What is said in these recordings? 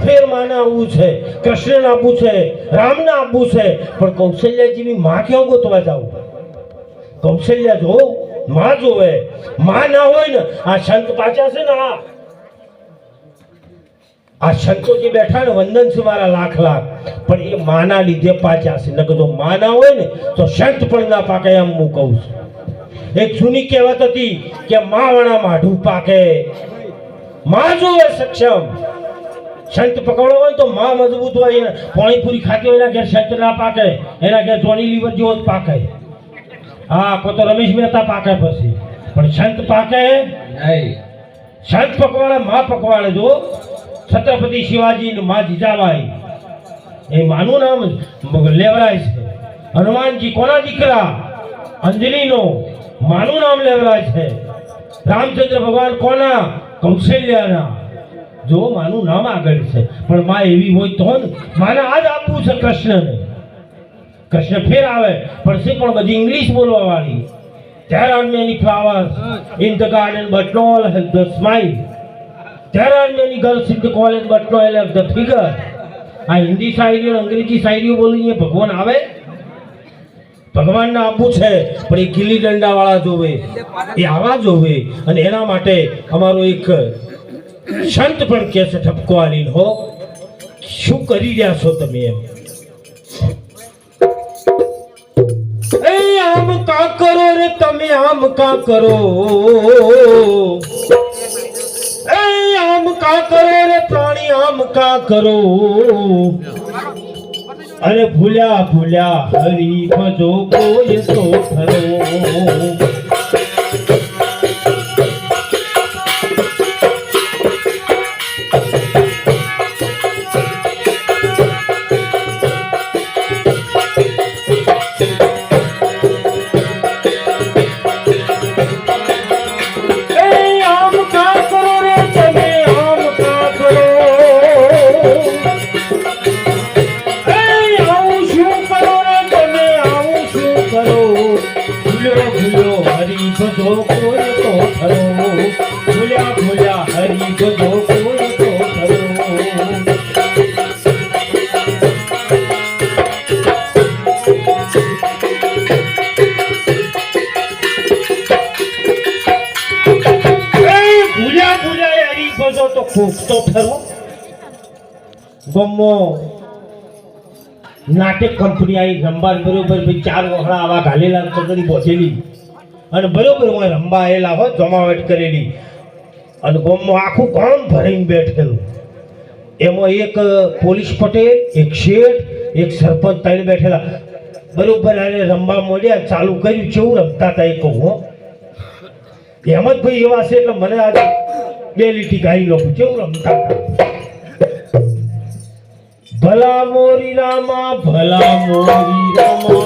ફેર માને આવવું છે, કૃષ્ણને આપવું છે, રામને આપવું છે, પણ કૌશલ્યા જેવી માં ક્યાં ગોતવા જાવ? કૌશલ્યા જો માં જોવે, માં ના હોય ને આ સંત પાછા છે ને આ સંતો જે બેઠા ને વંદન છે મારા લાખ લાખ, પણ એ માના લીધે પાછા છે. નકર જો માં ના હોય ને તો સંત પણ ના પાકે, એમ હું કહું છું. એક જૂની કહેવત હતી કે માં વણા માઢું પાકે. માં જોવે સક્ષમ. સંત પકડો હોય તો માં મજબૂત હોય, પાણીપુરી ખાતી હોય એના ઘેર સંત ના પાકે, એના ઘેર જોની લીવર જેવો જ પાકે. હા, કો તો રમેશ મહેતા પાકે પછી, પણ સંત પાકે નહીં. સંત પકવાડે, માં પકવાડે. જો છત્રપતિ શિવાજી ને માં જીજાબાઈ, એ માનું નામ લેવરાય છે. હનુમાનજી કોના દીકરા? અંજલિનો. માનું નામ લેવરાય છે. રામચંદ્ર ભગવાન કોના? કૌશલ્યાના. જો માનું નામ આગળ છે, પણ માં એવી હોય તો ને માને આજ આપવું છે કૃષ્ણને. કૃષ્ણ ફેર આવે પણ છે પણ બધી ઇંગ્લિશ બોલવા વાળી. There are many flowers in the garden but no all have the smile. There are many girls in the college but no all have the figure. આ હિન્દી શાયરીઓ અંગ્રેજી શાયરીઓ બોલીને ભગવાન આવે? ભગવાનને આપવું છે પણ એ ગીલી દંડા વાળા જોવે, એ આવા જોવે. અને એના માટે અમારો એક સંત પણ કહે છે ઠપકો આલીને, હો શું કરી રહ્યા છો તમે? એમ આમ કા કરો રે તમે, આમ કા કરો, આમ કા કરો રે પ્રાણી, આમ કા કરો. અરે ભૂલ્યા ભૂલ્યા હરી ભજો કોઈ તો ખરો. નાટક કંપની આવી રંબા બરોબર 4 વખડા આવા ઘાલેલા ચકડી બોધેલી અને બરોબર હું રંબા આવેલા હોય જમાવટ કરેલી અને ગોમમાં આખું ગામ ભરીને બેઠેલું. એમાં એક પોલીસ પટેલ, એક શેઠ, એક સરપંચ ત્રણ બેઠેલા. બરોબર આને રંબા મોડ્યા ચાલુ કર્યું. કેવું રમતા હતા એ કહું. હેમંતભાઈ એવા છે એટલે મને આજે 2 લીટી ગાઈ લો. કેવું રમતા હતા? ભલા મોરી રામા, ભલા મોરી રામા,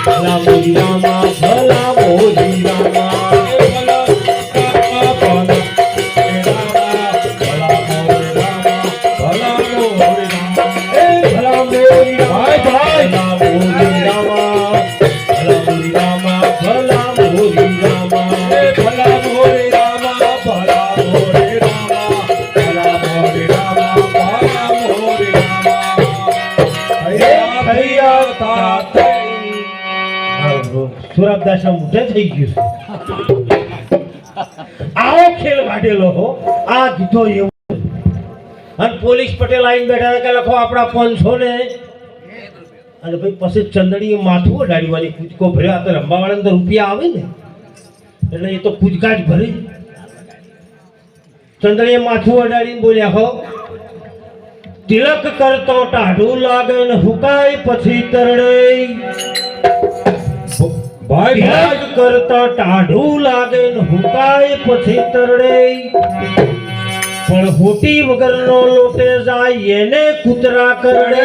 ભલા મોરી રામા, ભલા મોરી રામા. સુરતદાસા મોઢે થઈ ગયું. આવો ખેલ કાઢેલો હો આ દીધો એવું. અને પોલીસ પટેલ આવીને બેઠા કે લખો આપણા 500 ને. અને ભાઈ પછી ચંદડીએ માથું અડાડી વાળી કૂદકો ભર્યા. તો રંબાવાળાને તો રૂપિયા આવે ને એટલે એ તો કૂદકા જ ભરી. ચંદડીએ માથું અડાડીને બોલ્યા, હો તિલક કરતો ટાઢું લાગે ને હુકાય પછી તરડે. ભાઈ ભાગ કરતા ટાઢું લાગે ને હુકાય પછી તરડે. પણ હોટી વગરનો લોટે જાય એને કૂતરા કરડે.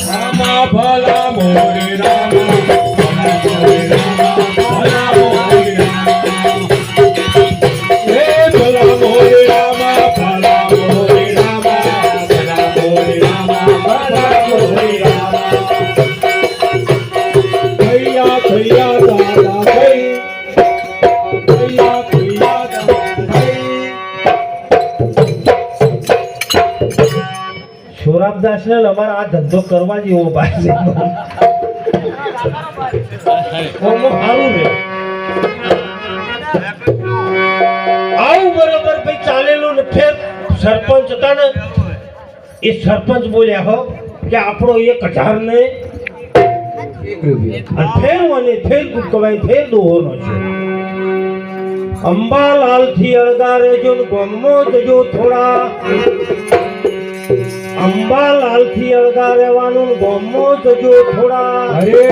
રામા ભલા મોરી રામા, ભલા મોરી રામા, હે ભલા મોરી રામા, ભલા મોરી રામા, ભલા મોરી રામા, ભલા મોરી રામા. ભૈયા ભૈયા દાદા ભાઈ, ભૈયા ભૈયા દાદા ભાઈ. સોરાબદાસ ને અમારે આ ધંધો કરવા જેવો ભાઈ છે સારું રે આવું બરોબર ભાઈ ચાલેલું ને ફેર સરપંચ હતા ને એ સરપંચ બોલ્યા હો કે આપણો 1000 ને ફેર કુટકવાય ફેર દોહનો છે અંબાલાલ થી અળગારે જો ગમો જજો થોડા અંબાલાલ થી અળગા રહેવાનું ગમો જજો થોડા અરે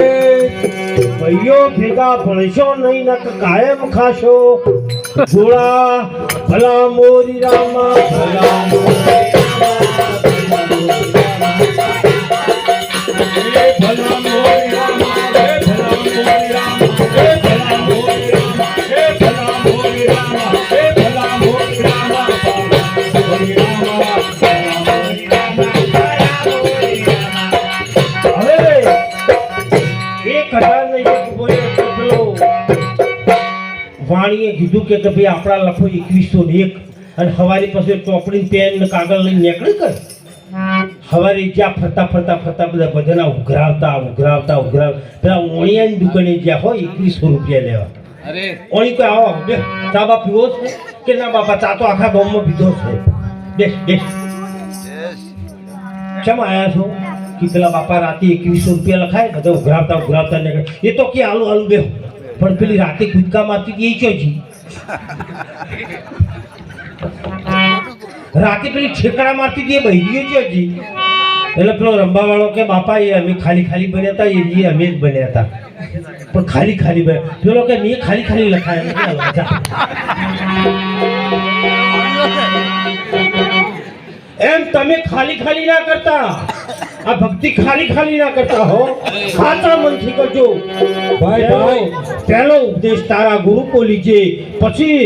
ભાઈઓ ભેગા ભણશો નહીં ન કાયમ ખાશો જોડા ભલા મોરી રામા ભલા મોરી વાણીએ કીધું કે ભાઈ આપણા લખો 2101 અને હવારી પાસે ચોપડી પેન ને કાગળ લઈને નીકળી કર હવારી જ્યાં ફરતા બધા બધાના ઉઘરાવતા પેલા ઓણિયાની દુકાને જ્યાં હોય 2100 રૂપિયા લેવા અરે ઓણી કોઈ આવો બે ચા બા પીવો છે કે ના બાપા ચા તો આખા ગામમાં પીધો છે બેસ કેમ આયા છો કે પેલા બાપા રાતે 2100 રૂપિયા લખાય બધા ઉઘરાવતા નીકળે એ તો કે આલુ બે પણ પેલી રાતે કૂદકા મારતી હતી એ ચોજી રાતે પેલી ઠેકડા મારતી હતી એ બહેરીઓ ચોજી એટલે પેલો રંબા વાળો કે બાપા એ અમે ખાલી બન્યા હતા એ અમે જ બન્યા હતા પણ ખાલી બન્યા પેલો કે મેં ખાલી લખાયા એમ તમે ખાલી ના કરતા આ ભક્તિ ખાલી ના કરતા હો સાચા મનથી કરજો ભાઈ પહેલો ઉપદેશ તારા ગુરુ કો લીજે પછી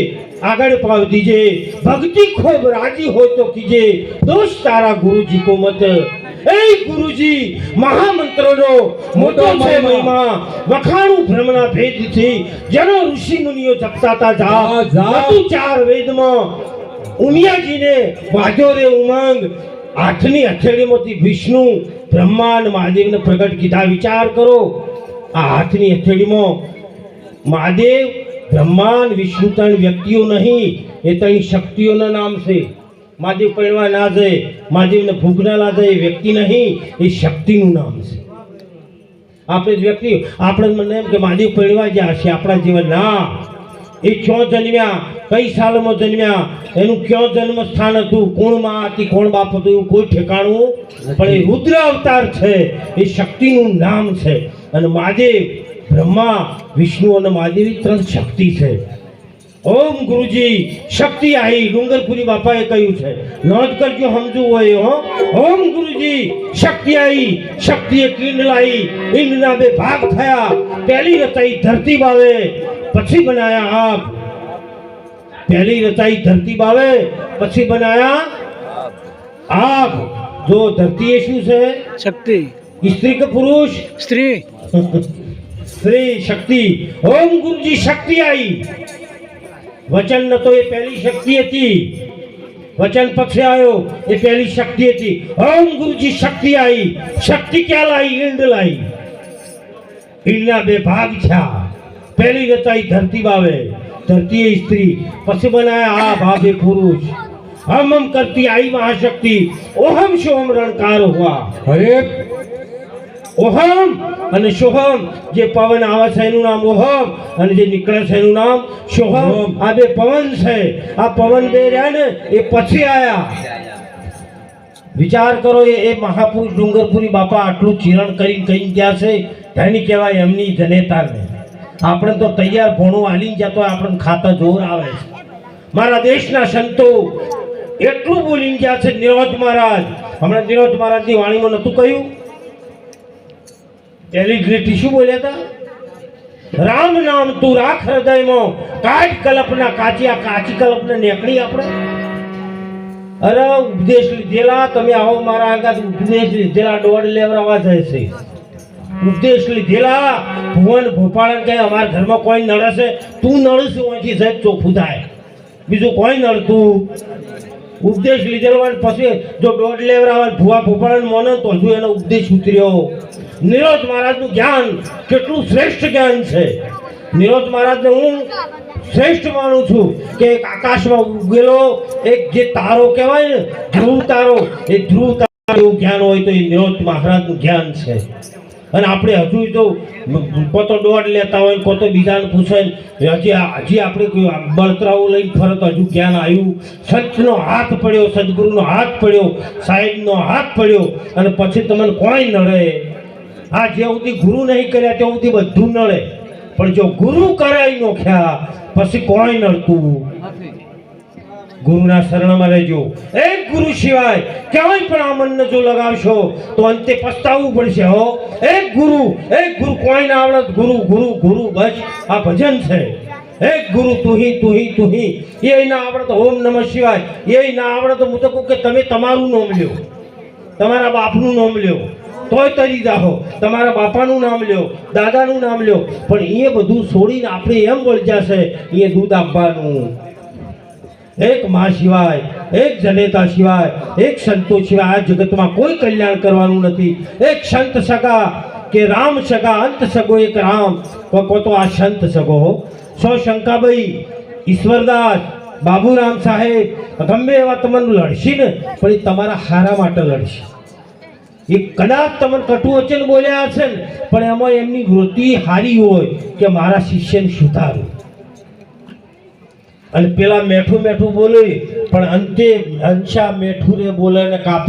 આગળ પાવ દીજે ભક્તિ ખૂબ રાજી હોય તો કીજે દોષ તારા ગુરુજી કો મત એ ગુરુજી મહામંત્રનો મોટો છે મહિમા વખાણું બ્રહ્મના ભેદથી જનો ઋષિ મુનિઓ જપતા જા હતું 4 વેદમાં ઉમિયાજીને વાજો રે ઉમંગ 8ની હથેળીમાંથી વિષ્ણુ બ્રહ્મા અને મહાદેવને પ્રગટ કીધા વિચાર કરો આ 8ની હથેળીમાં મહાદેવ બ્રહ્મા અને વિષ્ણુ 3 વ્યક્તિઓ નહીં એ 3 શક્તિઓના નામ છે મહાદેવ પરણવા ના જાય મહાદેવને ભૂખ ના લાગે એ વ્યક્તિ નહીં એ શક્તિનું નામ છે આપણે વ્યક્તિ આપણે મને એમ કે મહાદેવ પરણવા જ્યાં હશે આપણા જીવન ના એ ક્યાં જન્મ્યા કઈ સાલમાં જન્મ્યા એનું ક્યાં જન્મ સ્થાન હતું કોણ માં હતી કોણ બાપ હતું એવું કોઈ ઠેકાણું પણ એ રુદ્ર અવતાર છે એ શક્તિનું નામ છે અને મહાદેવ બ્રહ્મા વિષ્ણુ અને મહાદેવી 3 શક્તિ છે ઓમ ગુરુજી શક્તિ આવી ડુંગરપુરી બાપાએ કહ્યું છે નોંધ કરજો સમજવું હોય હો ઓમ ગુરુજી શક્તિ આવી શક્તિએ કિંડ લાવી ઇંડના 2 ભાગ થયા પહેલી રચાઈ ધરતી બાવે પછી બનાયા આપ પહેલી રચાઈ ધરતી બાવે પછી બનાયા આપ જો ધરતી એ શું છે શક્તિ સ્ત્રી કે પુરુષ સ્ત્રી સ્ત્રી શક્તિ ઓમ ગુરુજી શક્તિ આવી વચન ન તો એ પહેલી શક્તિ હતી વચન પક્ષે આવ્યો એ પહેલી શક્તિ હતી ઓમ ગુરુજી શક્તિ આવી શક્તિ ક્યાં લાવી ઈંડ લાવી ઈંડના 2 ભાગ થયા પહેલી રચાઈ ધરતી બાવે ધરતી એ સ્ત્રી પછી બનાયા આ ભાવે પુરુષ હમ કરતી आई महाशक्ति ओहम सोहम रणकार हुआ અરે ઓહમ અને સોહમ જે પવન આવે છે એનું નામ ઓહમ અને જે નીકળે છે એનું નામ સોહમ આ 2 પવન છે આ પવન 2 રહ્યા ને એ પછી આયા વિચાર કરો એ મહાપુરુષ ડુંગરપુરી બાપા આટલું ચિરણ કરીને ગયા છે ધણી કહેવાય એમની જનેતાને આપણે તો તૈયાર ભણું હાલીને જતો આપણને ખાતા જોર આવે છે મારા દેશના સંતો એટલું બોલીને ગયા છે નિરોધ મહારાજ હમણાં નિરોધ મહારાજની વાણીમાં નહોતું કહ્યું પહેલી ગ્રીટી શું બોલ્યા હતા રામ નામ તું રાખ હૃદયમાં કાચ કલ્પના કાચી કલ્પના નીકળી આપણે અરે ઉપદેશ લીધેલા તમે આવો મારા આગળ ઉપદેશ લીધેલા 1.5 લેવરાવા જાય છે ઉપદેશ લીધેલા ભુવન ભોપાળન કહે અમારા ઘરમાં કોઈ નડે છે તું નડે છે અહીંથી સાહેબ ચોખ્ખું થાય બીજું કોઈ નડતું ઉપદેશ લીધેલો હોય ને પછી જો દોઢ લેવરાવા ભૂવા ફૂફાડાને મોને તો હજુ એનો ઉપદેશ ઉતર્યો. નિરોધ મહારાજનું જ્ઞાન કેટલું શ્રેષ્ઠ જ્ઞાન છે. નિરોધ મહારાજને હું શ્રેષ્ઠ માનું છું કે એક આકાશમાં ઉગેલો એક જે તારો કહેવાય ને ધ્રુવ તારો, એ ધ્રુવ તારો એવું જ્ઞાન હોય તો એ નિરોધ મહારાજનું જ્ઞાન છે. અને આપણે હજુ તો કોતો દોડ લેતા હોય ને કોતો બીજાને પૂછે હજી આપણે બળતરાઓ લઈને ફરત હજુ જ્ઞાન આવ્યું. સચનો હાથ પડ્યો, સદગુરુનો હાથ પડ્યો, સાહેબનો હાથ પડ્યો અને પછી તમને કોઈ નડે. આ જે સુધી ગુરુ નહીં કર્યા ત્યાં સુધી બધું નડે, પણ જો ગુરુ કરાવી નોખ્યા પછી કોઈ નડતું. ગુરુના શરણમાં રહેજો. એક ગુરુ સિવાય ક્યાંય પણ આ મનને જો લગાવશો તો અંતે પસ્તાવવું પડશે. હો, એક ગુરુ કોઈ ના આવડત. ગુરુ ગુરુ ગુરુ બસ આ ભજન છે. એક ગુરુ તુહી તુહી તુહી. એ ના આવડત ઓમ નમઃ શિવાય, એ ના આવડત હું તો કહું કે તમે તમારું નામ લ્યો, તમારા બાપનું નામ લ્યો તોય તરી જાઓ, તમારા બાપાનું નામ લ્યો, દાદાનું નામ લ્યો, પણ એ બધું છોડીને આપણે એમ વળજ્યા છે એ દૂધ આપવાનું. એક માં સિવાય, એક જનેતા સિવાય, એક સંતો સિવાય આ જગતમાં કોઈ કલ્યાણ કરવાનું નથી. એક સંત સગા કે રામ સગા, અંત સગો એક રામ, કો તો આ સંત સગો. સો શંકાભાઈ, ઈશ્વરદાસ, બાબુરામ સાહેબ ગમે એવા તમને લડશી ને પણ એ તમારા હારા માટે લડશે. એ કદાચ તમને કટુ વચન બોલ્યા છે ને પણ એમાં એમની વૃત્તિ હારી હોય કે મારા શિષ્યને સુધારું. અને પેલા મેઠું મેઠું બોલે પણ અંતે અંશા મેઠું ને બોલે ને કાપે.